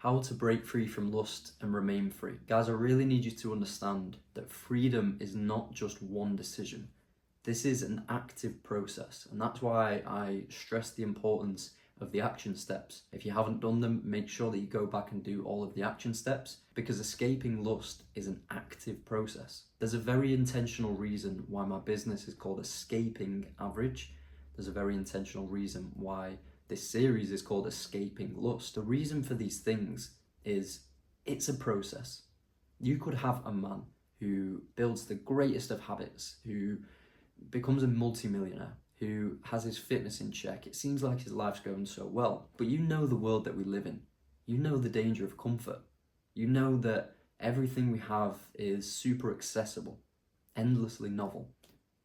How to break free from lust and remain free. Guys, I really need you to understand that freedom is not just one decision. This is an active process, and that's why I stress the importance of the action steps. If you haven't done them, make sure that you go back and do all of the action steps, because escaping lust is an active process. There's a very intentional reason why my business is called Escaping Average. There's a very intentional reason why this series is called Escaping Lust. The reason for these things is it's a process. You could have a man who builds the greatest of habits, who becomes a multimillionaire, who has his fitness in check. It seems like his life's going so well, but you know the world that we live in. You know the danger of comfort. You know that everything we have is super accessible, endlessly novel.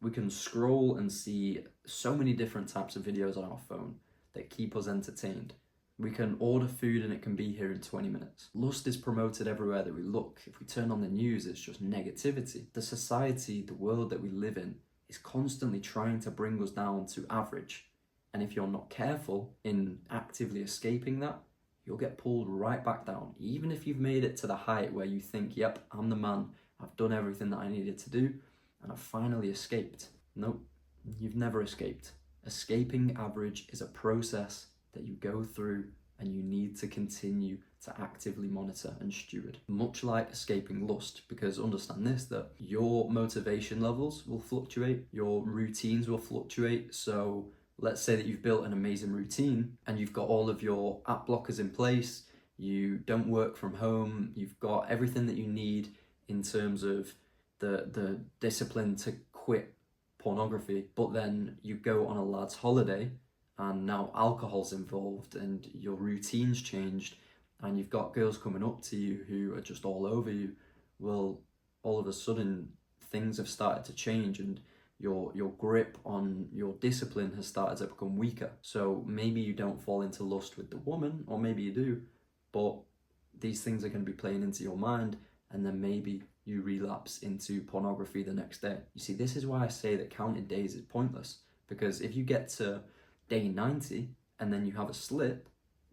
We can scroll and see so many different types of videos on our phone that keep us entertained. We can order food and it can be here in 20 minutes. Lust is promoted everywhere that we look. If we turn on the news, it's just negativity. The society, the world that we live in, is constantly trying to bring us down to average. And if you're not careful in actively escaping that, you'll get pulled right back down. Even if you've made it to the height where you think, yep, I'm the man, I've done everything that I needed to do, and I've finally escaped. Nope, you've never escaped. Escaping average is a process that you go through and you need to continue to actively monitor and steward. Much like escaping lust, because understand this, that your motivation levels will fluctuate, your routines will fluctuate. So let's say that you've built an amazing routine and you've got all of your app blockers in place, you don't work from home, you've got everything that you need in terms of the discipline to quit pornography, but then you go on a lad's holiday and now alcohol's involved and your routine's changed and you've got girls coming up to you who are just all over you. Well, all of a sudden things have started to change and your grip on your discipline has started to become weaker. So maybe you don't fall into lust with the woman, or maybe you do, but these things are going to be playing into your mind, and then maybe you relapse into pornography the next day. You see, this is why I say that counting days is pointless, because if you get to day 90 and then you have a slip,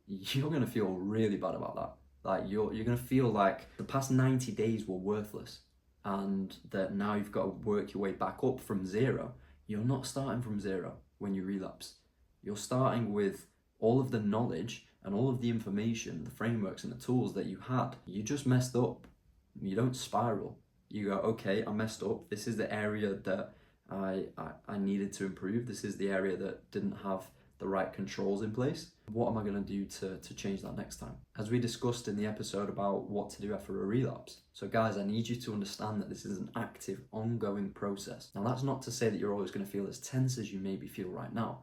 you're going to feel really bad about that. Like you're going to feel like the past 90 days were worthless, and that now you've got to work your way back up from zero. You're not starting from zero when you relapse. You're starting with all of the knowledge and all of the information, the frameworks and the tools that you had. You just messed up. You don't spiral. You go, okay, I messed up. This is the area that I needed to improve. This is the area that didn't have the right controls in place. What am I going to do to change that next time? As we discussed in the episode about what to do after a relapse. So guys, I need you to understand that this is an active, ongoing process. Now that's not to say that you're always going to feel as tense as you maybe feel right now,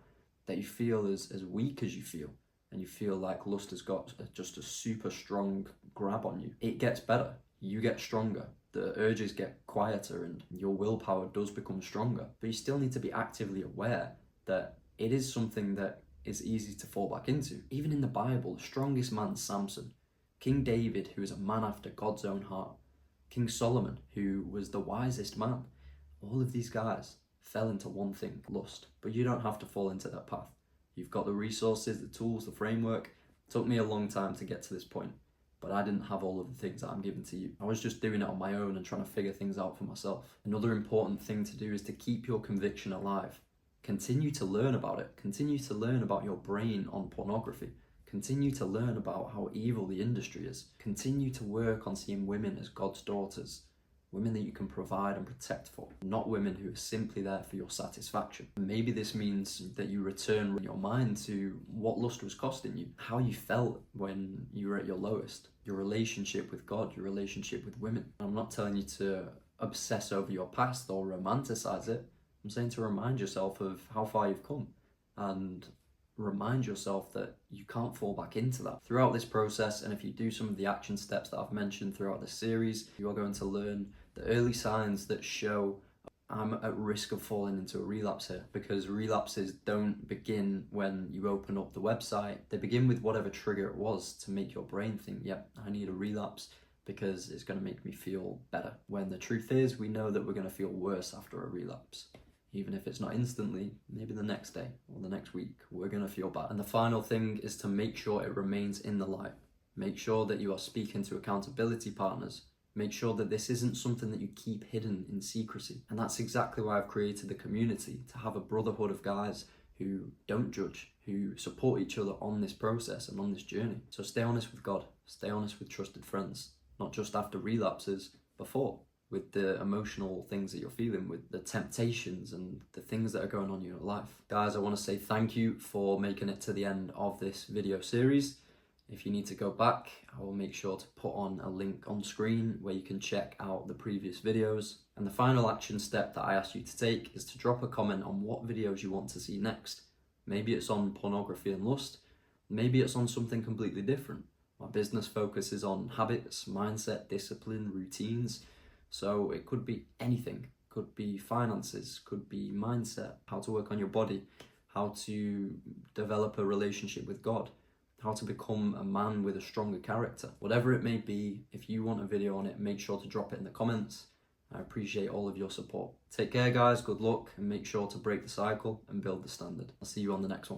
that you feel as weak as you feel, and you feel like lust has got just a super strong grab on you. It gets better. You get stronger. The urges get quieter and your willpower does become stronger. But you still need to be actively aware that it is something that is easy to fall back into. Even in the Bible, the strongest man, Samson, King David, who is a man after God's own heart, King Solomon, who was the wisest man, all of these guys fell into one thing, lust. But you don't have to fall into that path. You've got the resources, the tools, the framework. It took me a long time to get to this point, but I didn't have all of the things that I'm giving to you. I was just doing it on my own and trying to figure things out for myself. Another important thing to do is to keep your conviction alive. Continue to learn about it. Continue to learn about your brain on pornography. Continue to learn about how evil the industry is. Continue to work on seeing women as God's daughters. Women that you can provide and protect for, not women who are simply there for your satisfaction. Maybe this means that you return your mind to what lust was costing you, how you felt when you were at your lowest, your relationship with God, your relationship with women. I'm not telling you to obsess over your past or romanticize it. I'm saying to remind yourself of how far you've come and remind yourself that you can't fall back into that. Throughout this process, and if you do some of the action steps that I've mentioned throughout this series, you are going to learn the early signs that show I'm at risk of falling into a relapse here, because relapses don't begin when you open up the website. They begin with whatever trigger it was to make your brain think, yep, I need a relapse because it's going to make me feel better. When the truth is, we know that we're going to feel worse after a relapse. Even if it's not instantly, maybe the next day or the next week, we're going to feel bad. And the final thing is to make sure it remains in the light. Make sure that you are speaking to accountability partners. Make sure that this isn't something that you keep hidden in secrecy. And that's exactly why I've created the community, to have a brotherhood of guys who don't judge, who support each other on this process and on this journey. So stay honest with God, stay honest with trusted friends, not just after relapses, before, with the emotional things that you're feeling, with the temptations and the things that are going on in your life. Guys, I want to say thank you for making it to the end of this video series. If you need to go back, I will make sure to put on a link on screen where you can check out the previous videos. And the final action step that I ask you to take is to drop a comment on what videos you want to see next. Maybe it's on pornography and lust, maybe it's on something completely different. My business focuses on habits, mindset, discipline, routines. So it could be anything. Could be finances, could be mindset, how to work on your body, how to develop a relationship with God, how to become a man with a stronger character. Whatever it may be, if you want a video on it, make sure to drop it in the comments. I appreciate all of your support. Take care, guys, good luck, and make sure to break the cycle and build the standard. I'll see you on the next one.